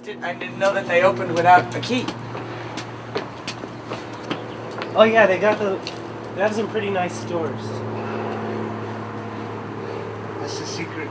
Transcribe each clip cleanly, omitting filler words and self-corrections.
I didn't know that they opened without a key. Oh yeah, they have some pretty nice stores. That's the secret.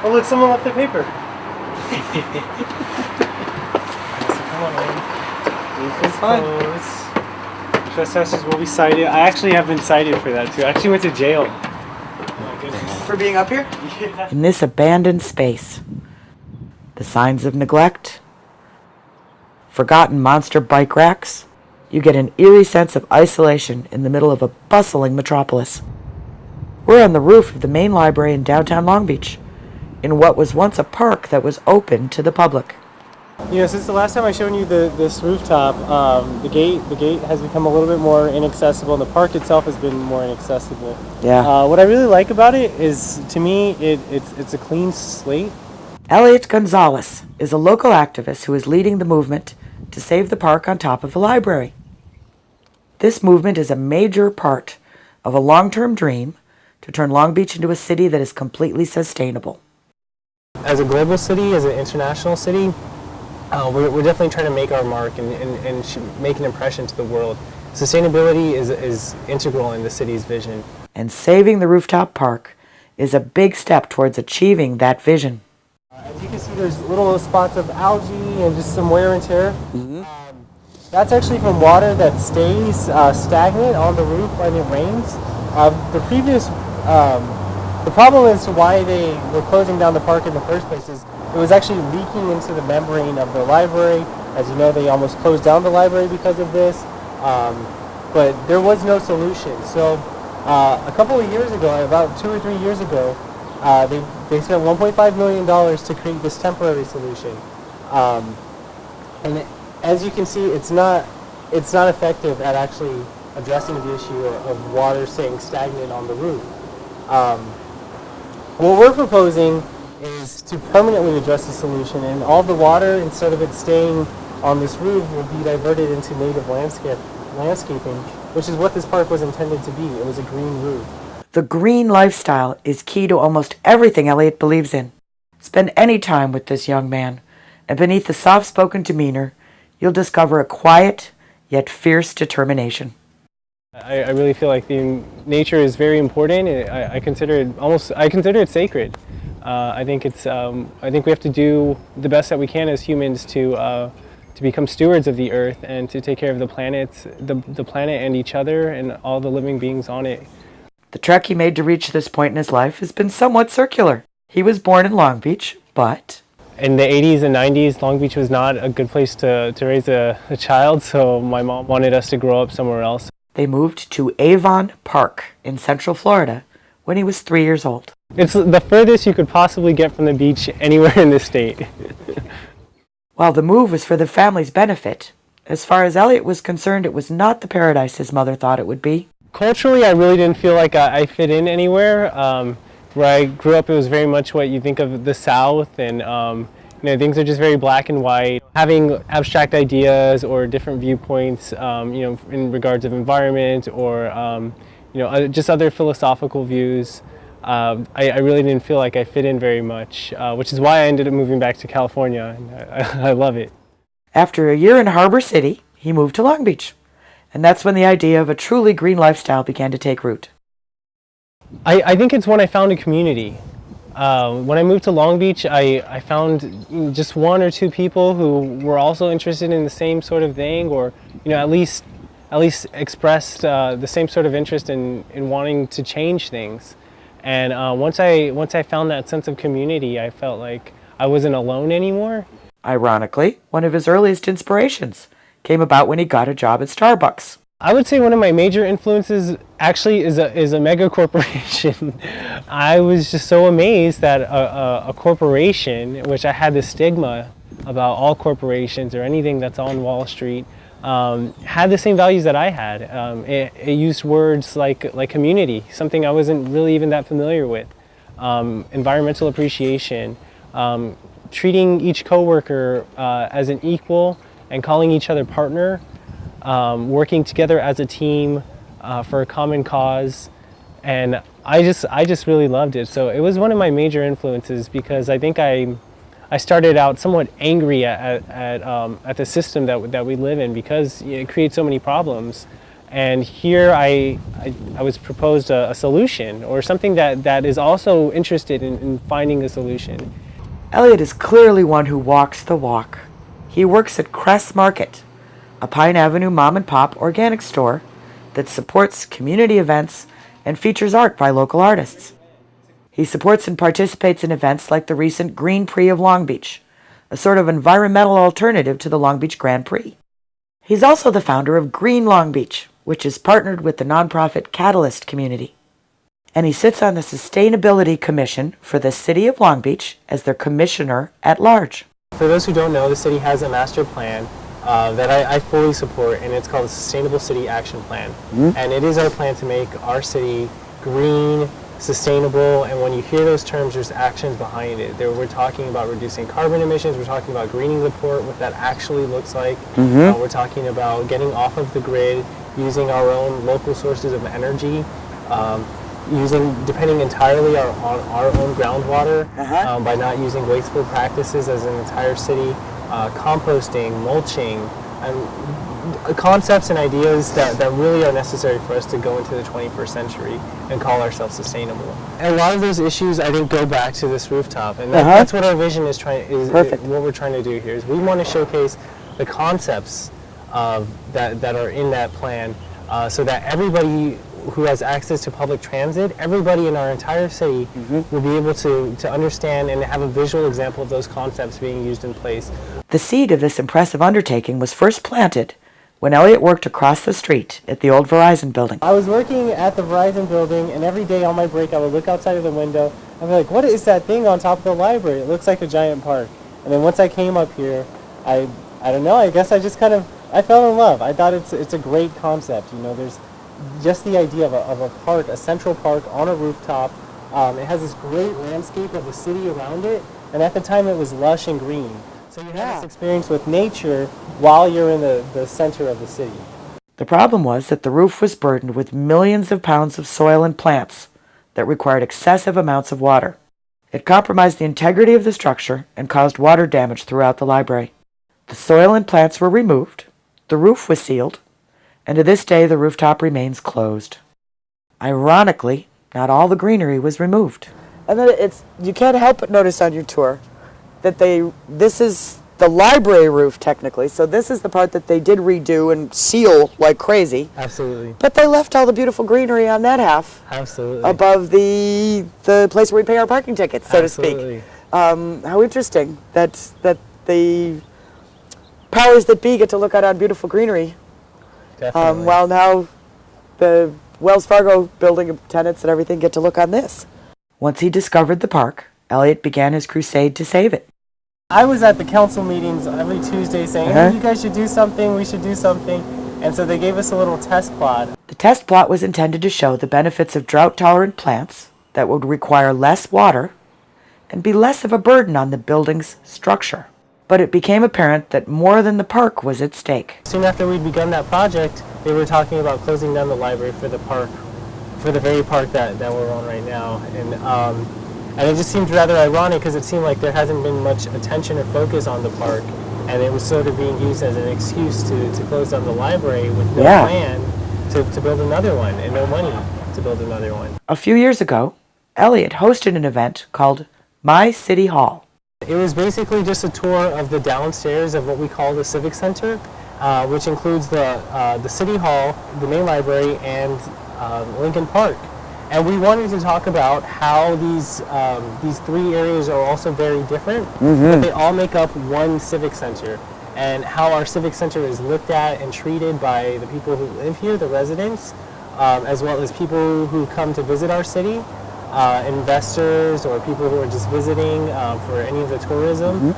Oh look, someone left their paper. Come on in. Trespassers will be cited. I actually have been cited for that too. I actually went to jail. Oh my goodness. For being up here? Yeah. In this abandoned space, the signs of neglect, forgotten monster bike racks, you get an eerie sense of isolation in the middle of a bustling metropolis. We're on the roof of the main library in downtown Long Beach, in what was once a park that was open to the public. You know, since the last time I showed you this rooftop, the gate has become a little bit more inaccessible, and the park itself has been more inaccessible. Yeah. What I really like about it is, to me, it's a clean slate. Elliot Gonzales is a local activist who is leading the movement to save the park on top of the library. This movement is a major part of a long-term dream to turn Long Beach into a city that is completely sustainable. As a global city, as an international city, we're definitely trying to make our mark and make an impression to the world. Sustainability is integral in the city's vision. And saving the rooftop park is a big step towards achieving that vision. As you can see, there's little spots of algae and just some wear and tear. Mm-hmm. That's actually from water that stays stagnant on the roof when it rains. The problem as to why they were closing down the park in the first place is it was actually leaking into the membrane of the library. As you know, they almost closed down the library because of this, but there was no solution. So a couple of years ago, about 2 or 3 years ago, they spent $1.5 million to create this temporary solution. And as you can see, it's not effective at actually addressing the issue of water staying stagnant on the roof. What we're proposing is to permanently address the solution, and all the water, instead of it staying on this roof, will be diverted into native landscaping, which is what this park was intended to be. It was a green roof. The green lifestyle is key to almost everything Elliot believes in. Spend any time with this young man, and beneath the soft-spoken demeanor, you'll discover a quiet yet fierce determination. I really feel like nature is very important. I consider it sacred. I think we have to do the best that we can as humans to become stewards of the earth and to take care of the planet and each other and all the living beings on it. The trek he made to reach this point in his life has been somewhat circular. He was born in Long Beach, but in the 80s and 90s, Long Beach was not a good place to raise a child, so my mom wanted us to grow up somewhere else. They moved to Avon Park in Central Florida when he was 3 years old. It's the furthest you could possibly get from the beach anywhere in the state. While the move was for the family's benefit, as far as Elliot was concerned, it was not the paradise his mother thought it would be. Culturally, I really didn't feel like I fit in anywhere. Where I grew up, it was very much what you think of the South, and things are just very black and white. Having abstract ideas or different viewpoints, in regards of environment or just other philosophical views, I really didn't feel like I fit in very much, which is why I ended up moving back to California, and I love it. After a year in Harbor City, he moved to Long Beach, and that's when the idea of a truly green lifestyle began to take root. I think it's when I found a community. When I moved to Long Beach, I found just 1 or 2 people who were also interested in the same sort of thing, or at least expressed the same sort of interest in wanting to change things. And once I found that sense of community, I felt like I wasn't alone anymore. Ironically, one of his earliest inspirations came about when he got a job at Starbucks. I would say one of my major influences actually is a mega corporation. I was just so amazed that a corporation, which I had this stigma about all corporations or anything that's on Wall Street, had the same values that I had. It used words like community, something I wasn't really even that familiar with, environmental appreciation, treating each coworker as an equal and calling each other partner, working together as a team for a common cause. And I just really loved it. So it was one of my major influences, because I think I started out somewhat angry at the system that we live in, because it creates so many problems. And here I was proposed a solution, or something that is also interested in finding a solution. Elliot is clearly one who walks the walk. He works at Cress Market, a Pine Avenue mom-and-pop organic store that supports community events and features art by local artists. He supports and participates in events like the recent Green Prix of Long Beach, a sort of environmental alternative to the Long Beach Grand Prix. He's also the founder of Green Long Beach, which is partnered with the nonprofit Catalyst community. And he sits on the Sustainability Commission for the City of Long Beach as their commissioner at large. For those who don't know, the city has a master plan that I fully support, and it's called the Sustainable City Action Plan. And it is our plan to make our city green, sustainable, and when you hear those terms, there's actions behind it. We're talking about reducing carbon emissions, we're talking about greening the port, what that actually looks like. We're talking about getting off of the grid, using our own local sources of energy, depending entirely on our own groundwater, by not using wasteful practices as an entire city, composting, mulching, and concepts and ideas that really are necessary for us to go into the 21st century and call ourselves sustainable. And a lot of those issues, I think, go back to this rooftop, and that's what our vision is what we're trying to do here. Is we want to showcase the concepts that are in that plan, so that everybody who has access to public transit, everybody in our entire city will be able to understand and have a visual example of those concepts being used in place. The seed of this impressive undertaking was first planted when Elliot worked across the street at the old Verizon building. I was working at the Verizon building, and every day on my break I would look outside of the window and be like, what is that thing on top of the library? It looks like a giant park. And then once I came up here, I don't know, I guess I just I fell in love. I thought it's a great concept. You know, there's just the idea of a park, a central park on a rooftop. It has this great landscape of the city around it, and at the time it was lush and green. So you have this experience with nature while you're in the center of the city. The problem was that the roof was burdened with millions of pounds of soil and plants that required excessive amounts of water. It compromised the integrity of the structure and caused water damage throughout the library. The soil and plants were removed, the roof was sealed, and to this day the rooftop remains closed. Ironically, not all the greenery was removed. And then you can't help but notice on your tour that this is the library roof technically, so this is the part that they did redo and seal like crazy. Absolutely. But they left all the beautiful greenery on that half. Absolutely. Above the place where we pay our parking tickets, so to speak. How interesting that the powers that be get to look out on beautiful greenery. Definitely. While now the Wells Fargo building tenants and everything get to look on this. Once he discovered the park, Elliot began his crusade to save it. I was at the council meetings every Tuesday saying, hey, you guys should do something, we should do something. And so they gave us a little test plot. The test plot was intended to show the benefits of drought-tolerant plants that would require less water and be less of a burden on the building's structure. But it became apparent that more than the park was at stake. Soon after we'd begun that project, they were talking about closing down the library for the park, for the very park that we're on right now. And it just seemed rather ironic because it seemed like there hasn't been much attention or focus on the park, and it was sort of being used as an excuse to close down the library with no plan to build another one and no money to build another one. A few years ago, Elliot hosted an event called My City Hall. It was basically just a tour of the downstairs of what we call the Civic Center, which includes the City Hall, the main library, and Lincoln Park. And we wanted to talk about how these three areas are also very different, but they all make up one Civic Center, and how our Civic Center is looked at and treated by the people who live here, the residents, as well as people who come to visit our city, investors or people who are just visiting for any of the tourism,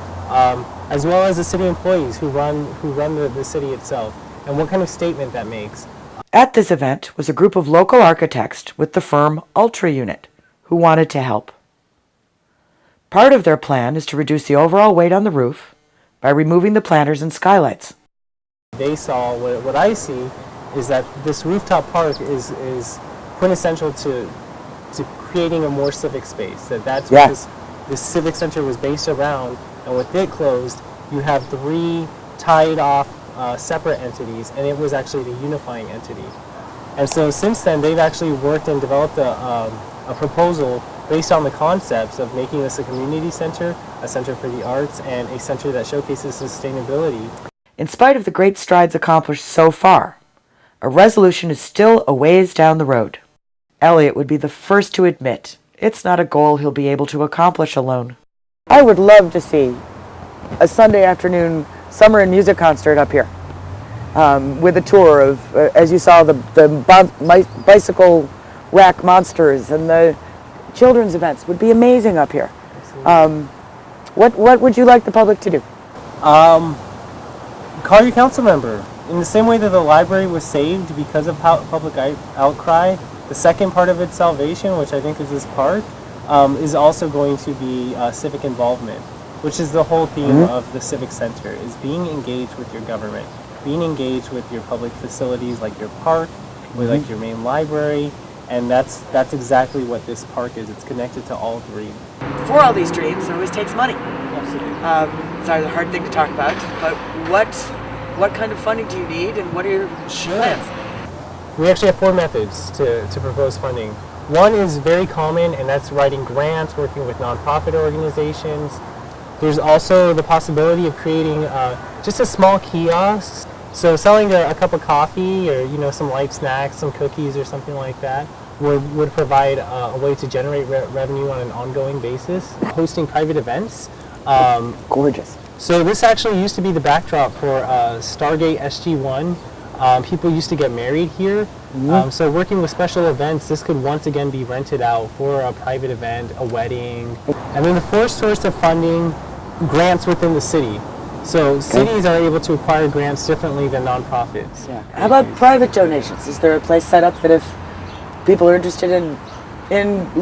as well as the city employees who run the city itself, and what kind of statement that makes. At this event was a group of local architects with the firm Ultra Unit who wanted to help. Part of their plan is to reduce the overall weight on the roof by removing the planters and skylights. They saw what I see is that this rooftop park is quintessential to creating a more civic space. That's what this civic center was based around, and with it closed, you have 3 tied off separate entities, and it was actually the unifying entity. And so since then, they've actually worked and developed a proposal based on the concepts of making this a community center, a center for the arts, and a center that showcases sustainability. In spite of the great strides accomplished so far, a resolution is still a ways down the road. Elliot would be the first to admit it's not a goal he'll be able to accomplish alone. I would love to see a Sunday afternoon summer and music concert up here with a tour of, as you saw, the bicycle rack monsters and the children's events would be amazing up here. What would you like the public to do? Call your council member. In the same way that the library was saved because of public outcry, the second part of its salvation, which I think is this park, is also going to be civic involvement, which is the whole theme of the civic center, is being engaged with your government, being engaged with your public facilities like your park, with like your main library, and that's exactly what this park is. It's connected to all 3. For all these dreams, it always takes money. Absolutely. It's a hard thing to talk about, but what kind of funding do you need, and what are your plans? We actually have 4 methods to propose funding. One is very common, and that's writing grants, working with nonprofit organizations. There's also the possibility of creating just a small kiosk. So selling a cup of coffee or some light snacks, some cookies or something like that would provide a way to generate revenue on an ongoing basis. Hosting private events. Gorgeous. So this actually used to be the backdrop for Stargate SG-1. People used to get married here. So working with special events, this could once again be rented out for a private event, a wedding. And then the 4th source of funding, grants within the city. So cities are able to acquire grants differently than nonprofits. Yeah. How about private donations? Is there a place set up that if people are interested in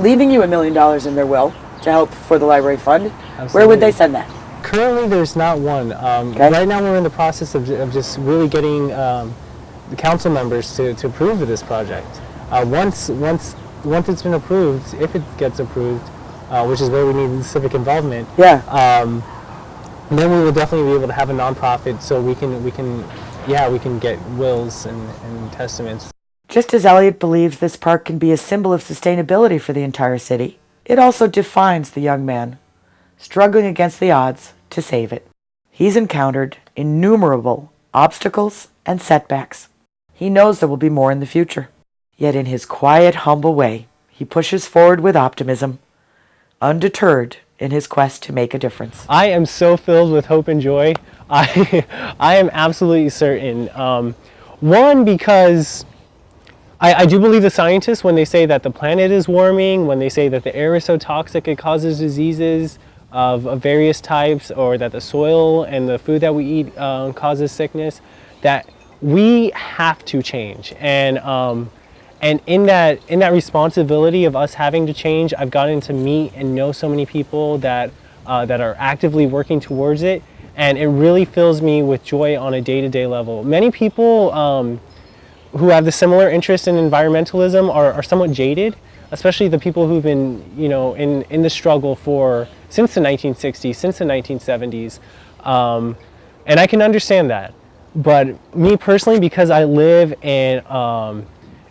leaving you $1 million in their will to help for the library fund, where would they send that? Currently, there's not one. Right now, we're in the process of just really getting the council members to approve of this project. Once it's been approved, if it gets approved, which is where we need civic involvement. Then we will definitely be able to have a nonprofit, so we can get wills and testaments. Just as Elliot believes this park can be a symbol of sustainability for the entire city, it also defines the young man struggling against the odds to save it. He's encountered innumerable obstacles and setbacks. He knows there will be more in the future. Yet in his quiet, humble way, he pushes forward with optimism, undeterred in his quest to make a difference. I am so filled with hope and joy. I am absolutely certain. One, because I do believe the scientists when they say that the planet is warming, when they say that the air is so toxic it causes diseases of various types, or that the soil and the food that we eat causes sickness, that we have to change. And in that responsibility of us having to change, I've gotten to meet and know so many people that are actively working towards it, and it really fills me with joy on a day-to-day level. Many people who have the similar interest in environmentalism are somewhat jaded, especially the people who've been in the struggle since the 1960s, since the 1970s, and I can understand that. But me personally, because I live in a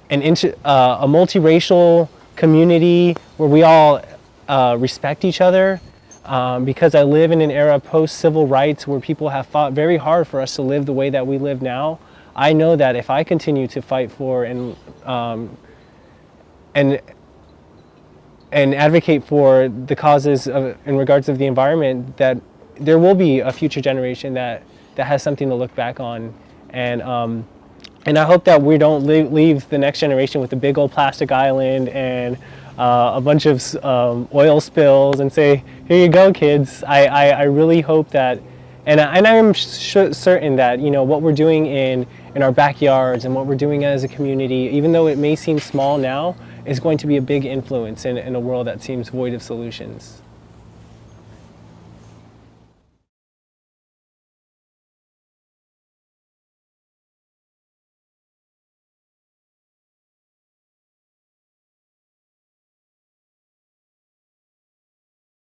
multiracial community where we all respect each other, because I live in an era post-civil rights where people have fought very hard for us to live the way that we live now, I know that if I continue to fight for and advocate for the causes in regards of the environment, that there will be a future generation that has something to look back on. And I hope that we don't leave the next generation with a big old plastic island and a bunch of oil spills and say, here you go, kids. I really hope that, and I'm certain that what we're doing in our backyards and what we're doing as a community, even though it may seem small now, is going to be a big influence in a world that seems void of solutions.